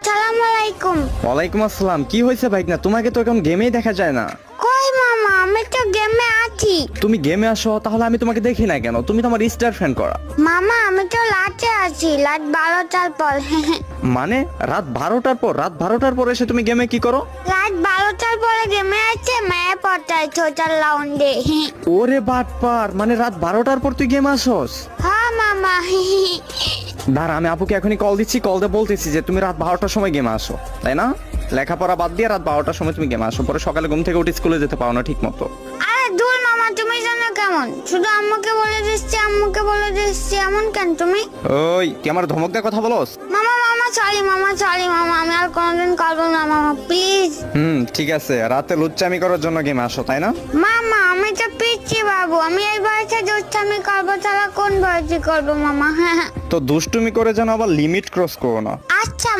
আসসালামু আলাইকুম। ওয়ালাইকুম আসসালাম। কি হয়েছে ভাইকনা? তোমাকে তো এখন গেমেই দেখা যায় না। কই মামা, আমি তো গেমে আছি। তুমি গেমে আসো, তাহলে আমি তোমাকে দেখি না কেন? তুমি তো আমার স্টার ফ্যান করা। মামা আমি তো লাটে আছি, লাট 12টার পর। মানে রাত 12টার পর? রাত 12টার পর এসে তুমি গেমে কি করো? লাট 12টার পরে গেমে আছে, মায়া পড়তাই ছোটার লাউন্ডে। ওরে বাটপার, মানে রাত 12টার পর তুই গেম আসোস? হ্যাঁ মামা। দাঁড়া, আমি আপুকে এখনই কল দিচ্ছি, কল দিয়ে বলতেছি যে তুমি রাত 12টার সময় গেমে আসো, তাই না? লেখাপড়া বাদ দিয়ে রাত 12টার সময় তুমি গেমে আসো, পরে সকালে ঘুম থেকে উঠে স্কুলে যেতে পারো না ঠিক মতো। আরে দূর মামা, তুমি জানো কেমন? শুধু আম্মুকে বলে দিচ্ছি, আম্মুকে বলে দিচ্ছি, এমন কেন তুমি? ওই তুই আমার ধমক দিয়ে কথা বলোস? মামা মামা সরি মামা, সরি মামা, আমি আর কোনোদিন করবো না মামা, প্লিজ। ঠিক আছে, রাতে লুচ্চামি করার জন্য গেমে আসো, তাই না? মামা আমি তো পিচ্ছি বাবু, আমি এই বয়সে দুষ্টামি করবো, তারা কোন বয়সে করবো মামা? হ্যাঁ তো দুষ্টুমি করে যেন আবার লিমিট ক্রস করো না। আচ্ছা।